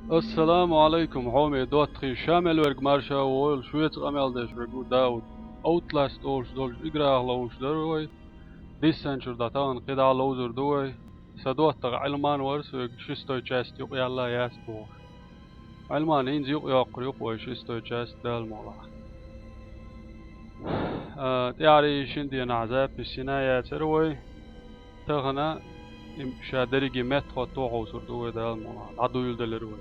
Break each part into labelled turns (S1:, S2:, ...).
S1: Ассаламу Iалайкум хьоме доттагIи шамел верг марша ойл швец амел деш регу Daud Outlast олш долш играах лош дерой дисенчур датан قطع لوزر دوي سدوتغ علمان ورس شستو часть يق يلا ياسبو علمان إنز يق يقر يق وشستو часть دال مولا تياري شندي نعذاب بالسنايا تروي تغنى شادريجي مت خطوة وصر دوي دال مولا عدو يلدلروي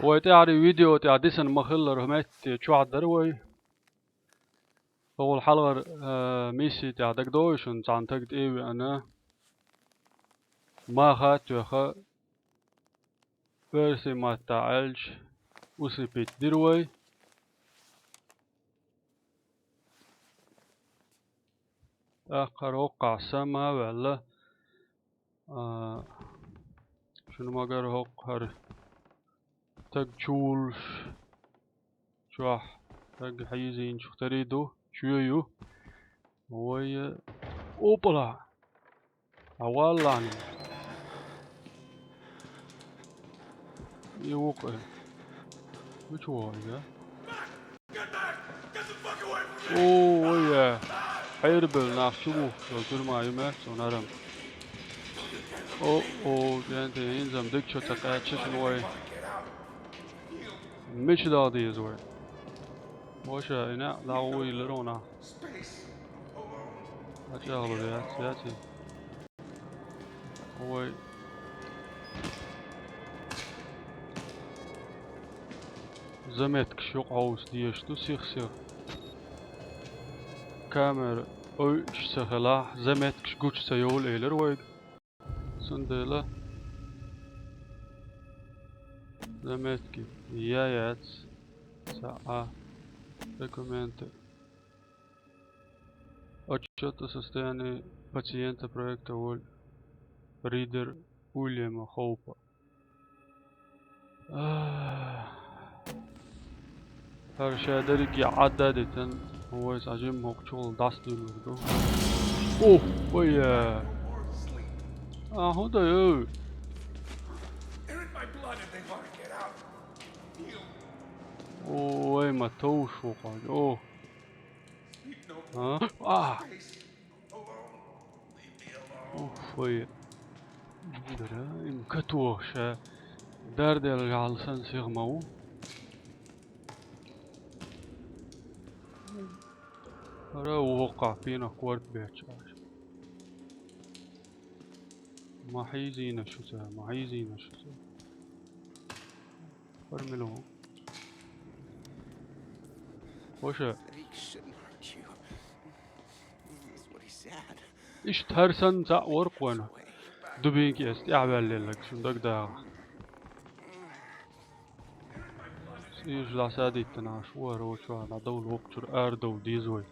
S1: وتعري فيديو تعدسن مخلر همت شو عدروي أول حلقة ميسي تعدك دوشن تعتقد إيه أنا ما خات يخا فرسي ما تعالج وسبيت دروي آخر وقع سما ولا شنو ما قال هوقر تق شولش شوح تق حيزين شو تريدو شويو وي أوبلا أولاني يوقع which one yeah oh yeah حيربل ناخشبو قلت ما يمات ونرم oh جانت ينزم دكشو تقاتش شنوي مش دادي زوي وشا إنا لاوي لرونا أشغل ياتي هو زمتك شوق عوس ديشتو سيخ كاميرا اوش سخلا زمتك شقوش سيول إيلر ويد سندلا زمتك يايات ساعة документы. Отчет о состоянии пациента проекта Ридер Уильяма Хоупа. هرشادرقي عدادة هو يسعجم هوك شغل داستو المردو اوه ويا هو ده يو اوه ما توش وقال اوه اوف ويا درا مكتوش دارد الجعل سنسيغ مو را وقع فينا كورت بيتشاش ما حيزينا شو سا ما حيزينا شو سا فرملو وشا ايش تهرسن تا ورق وانا دبينك استعبال لك شو دك دا سيج لا سادي تناش ورو شو على دول وقتر اردو ديزوي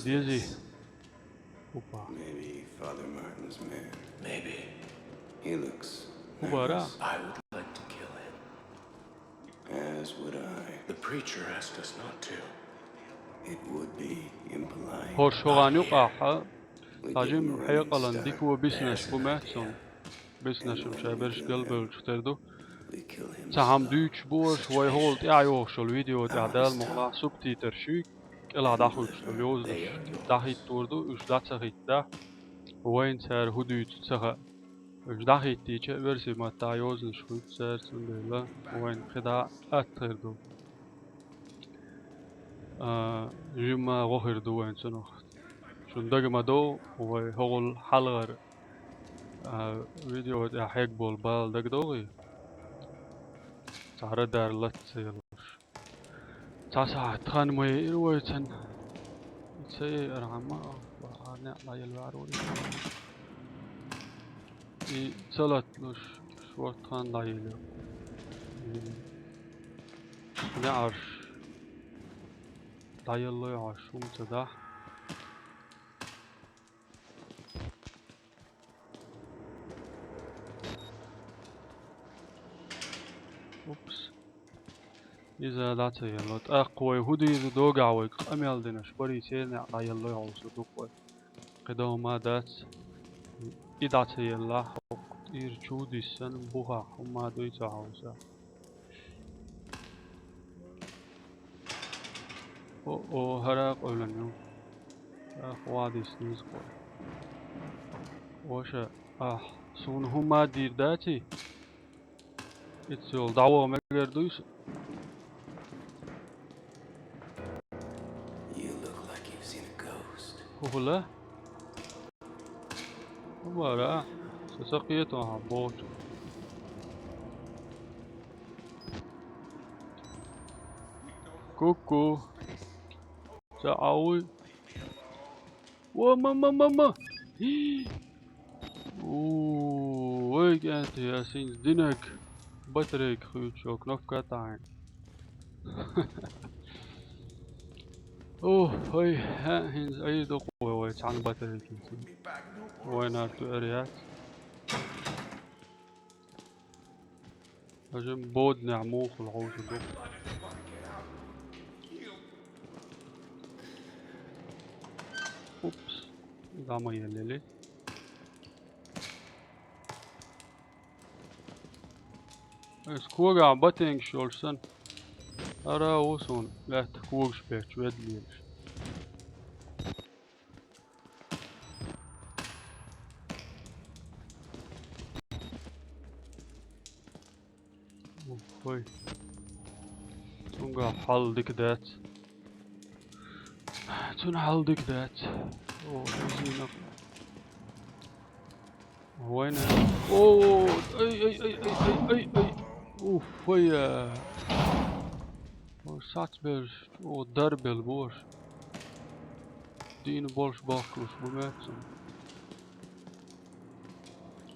S1: ديزي اوبا
S2: Maybe Father Martin's man. Maybe. He looks
S1: اوبا را
S2: I would like to kill him. As would I. The preacher asked us not to. It would be impolite.
S1: هورشوغانيو قاحة تاجم حيقلن ديكو بيسنش بوماتسون بيسنش مشابرش قلبل شتردو تهم دوش بورش ويهولت اعيوش الفيديو تعدال مغلا سبتيتر شيك إلا داخلش اليوزدش داخيت توردو اش داتسخيت دا وين سار هدوت تسخا اش داخيت تيجي برسي ما تايوزنش خود سار سندلا وين خدا اتردو جيما غوخر دو وين سنوخت شون دقما دو وهول حلغر فيديو دا حيق بول بال دق دوغي تعرض دار لتسيلوش تاسع تخان مي رويتن تسي رعما وعنا لا يلواروري اي تلاتلوش شو تخان لا يلو نعرش لا يلو يعشوم تدح اوبس إذا دات يلا أقوى هدي دوجع ويق أميال دينش بري سيرنا على يلا يعوز دوقوي قدام ما دات إدات يلا حق إيرجو دي سن بوها وما دويت عوزا أو هراق أولنيو أخوادي سنيز قوي وشا سون هما دير داتي إتسول دعوة مجر دويس
S2: You look like you've seen a ghost.
S1: هولا ومارا سسقيتها بوتو كوكو تعاوي وماما ويك انت يا سينز دينك بطريق خيوتشوك نفكا تاين هاي ها هنز اي دقوة ويت عن بطريق وين ارتو اريات هجم بود نعموخ العوش دق اوبس دا ما يللي سكوغا باتينج شولسن أرا وصون لا تكوغش بيتش ودليلش اوفوي تونغا حل ديك دات تون حل ديك دات زينة وين اي اوفوي ساتبل دربل بوش دين بولش باكلوش بماتسن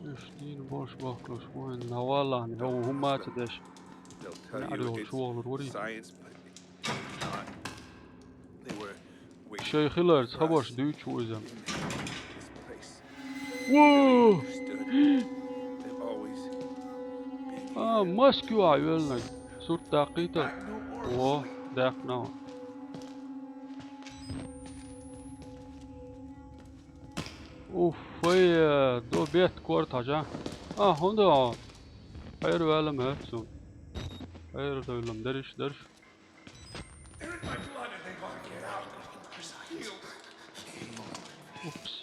S1: ايش دين بولش باكلوش وين نوالان هو هما تدش نعرف شغل الوري شيخ هيلر تخبرش دويتش وزم واو ماسكيو عيالنا صورة دقيقة داقنا وي دو بيت كورت هجا هوندا خير وعلم هاتسون خير دولم درش اوبس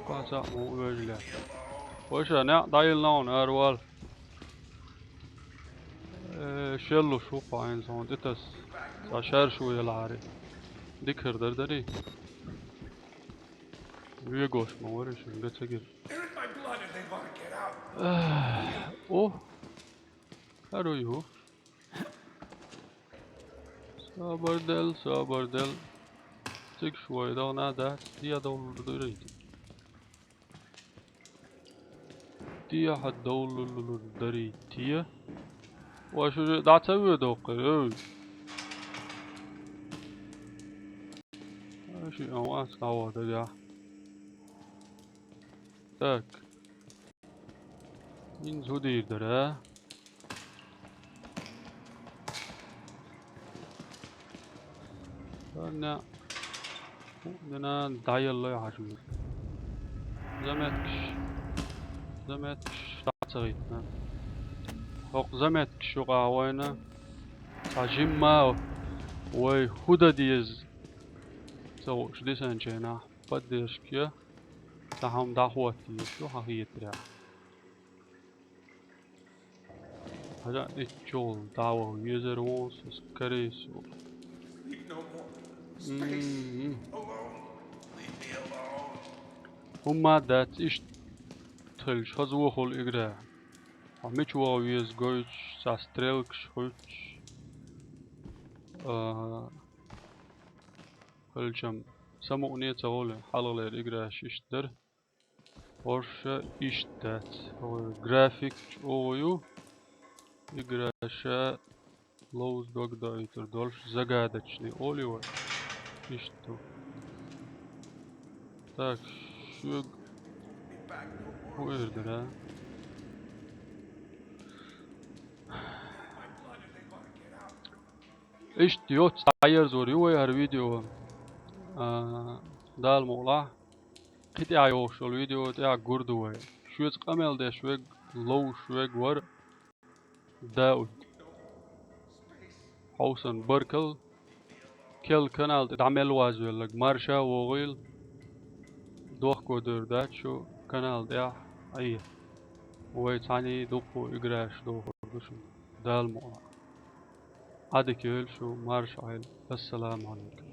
S1: قاسا مو وجلا وشا نع دايل نون اروال شلو شوفا عين زون ديتس ساشار شوية العاري ديكر دردري ويقوش موريش نقتقل هارو يهو صابر دل تك شوي دو نادات دي دول دريد دي حد دول دريد تيه وشو دا تسوي دوقي شي اوقات قوة دقا تاك ينزو دير درا فانا داي الله يعجبك زمتكش تعتغيتنا حق زمتكش شو قاوينا تعجم ما وي هدا ديز سو شدي سنجينا بديش كيا تهم دعوتي شو حقيقة راه هذا اتشول دعوة يزر وونس كريسو هما دات ايش تلش هزو خل اجرا هميش واويز گويش ساستريلكش خوش خلشم samukъане تقول حلقة اجرا شيشتر ورشة ايش دات هو جرافيك اويو اجرا شا لوز دوغ دايتر دولش زغادچني اوليو ايشتو так شو ويردرا إيش ديوت تعير زوري ويا الفيديو دال مولا قد أعيو شو الفيديو تاع جردوه شو قمل ده شو لو شو ور داود حوسن بركل كل كنال تعمل واجب لك مارشا وغيل دوخ كودر دات شو كنال ده أيه ويتعني دوخو إجراش دوخو دوشو دال مولا هذا كل شو مارش عيل السلام عليكم